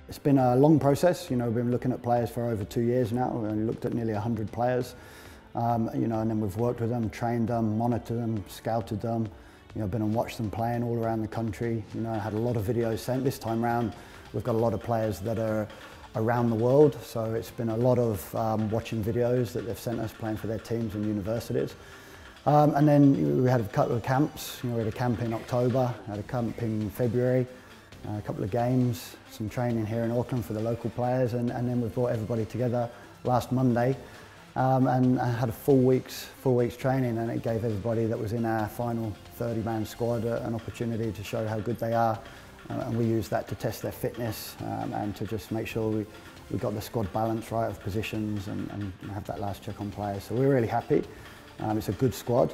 It's been a long process. We've been looking at players for over 2 years now. We looked at nearly 100 players, and then we've worked with them, trained them, monitored them, scouted them. Been and watched them playing all around the country. Had a lot of videos sent. This time round, we've got a lot of players that are around the world, so it's been a lot of watching videos that they've sent us playing for their teams and universities. And then we had a couple of camps. We had a camp in October, had a camp in February, a couple of games, some training here in Auckland for the local players, and then we brought everybody together last Monday and had a full week's training, and it gave everybody that was in our final 30-man squad an opportunity to show how good they are, and we used that to test their fitness and to just make sure we got the squad balance right of positions and have that last check on players. So we're really happy. It's a good squad,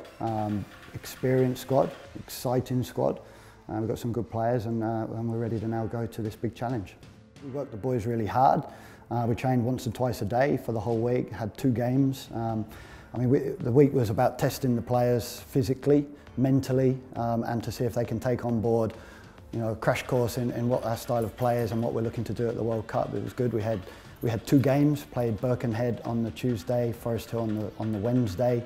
experienced squad, exciting squad. We've got some good players, and we're ready to now go to this big challenge. We worked the boys really hard. We trained once or twice a day for the whole week, had 2 games. The week was about testing the players physically, mentally, and to see if they can take on board a crash course in what our style of play is and what we're looking to do at the World Cup. It was good. We had 2 games, played Birkenhead on the Tuesday, Forest Hill on the Wednesday,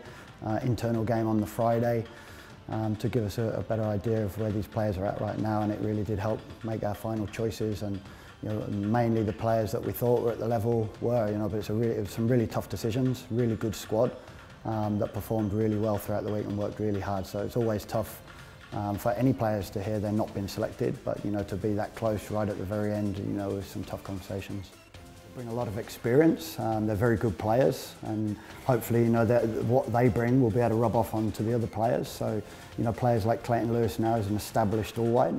internal game on the Friday. To give us a better idea of where these players are at right now, and it really did help make our final choices, and mainly the players that we thought were at the level were, but it was some really tough decisions, really good squad that performed really well throughout the week and worked really hard. So it's always tough for any players to hear they're not been selected, but to be that close right at the very end, with some tough conversations. Bring a lot of experience. They're very good players, and hopefully what they bring will be able to rub off onto the other players. So players like Clayton Lewis now is an established all-white.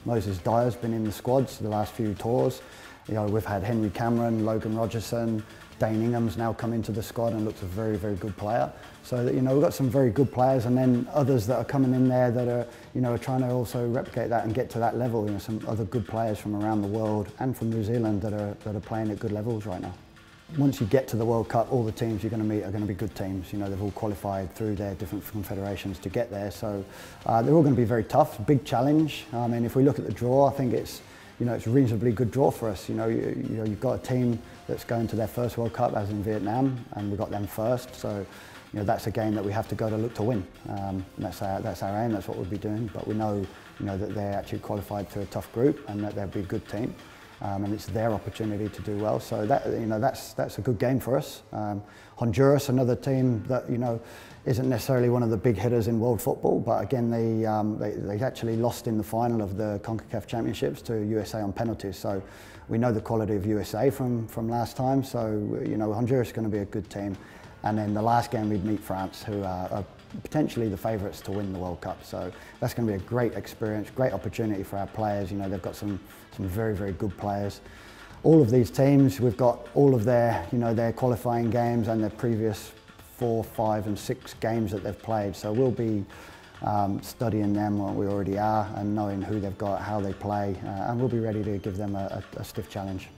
Moses Dyer's been in the squads the last few tours. We've had Henry Cameron, Logan Rogerson, Dane Ingham's now come into the squad and looks a very, very good player. So that, we've got some very good players, and then others that are coming in there that are, are trying to also replicate that and get to that level. Some other good players from around the world and from New Zealand that are playing at good levels right now. Once you get to the World Cup, all the teams you're going to meet are going to be good teams. They've all qualified through their different confederations to get there, so they're all going to be very tough. Big challenge. If we look at the draw, I think it's a reasonably good draw for us. You've got a team that's going to their first World Cup, as in Vietnam, and we got them first. So, that's a game that we have to go to look to win. That's our aim. That's what we'll be doing. But we know, that they're actually qualified through a tough group, and that they'll be a good team. And it's their opportunity to do well. So that's a good game for us. Honduras, another team that isn't necessarily one of the big hitters in world football, but again they actually lost in the final of the CONCACAF Championships to USA on penalties. So we know the quality of USA from last time. So Honduras is going to be a good team. And then the last game we'd meet France, who are potentially the favourites to win the World Cup. So that's going to be a great experience, great opportunity for our players. They've got some very, very good players. All of these teams, we've got all of their, their qualifying games and their previous 4, 5 and 6 games that they've played. So we'll be studying them, what we already are, and knowing who they've got, how they play, and we'll be ready to give them a stiff challenge.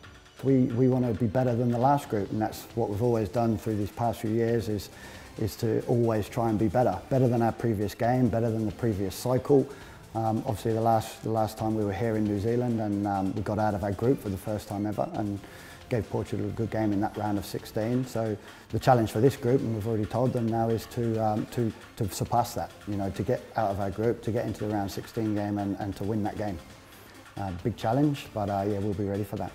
We want to be better than the last group, and that's what we've always done through these past few years, is to always try and be better than our previous game, better than the previous cycle. Obviously the last time we were here in New Zealand, and we got out of our group for the first time ever and gave Portugal a good game in that round of 16. So the challenge for this group, and we've already told them now, is to surpass that, to get out of our group, to get into the round 16 game and to win that game. Big challenge, but yeah, we'll be ready for that.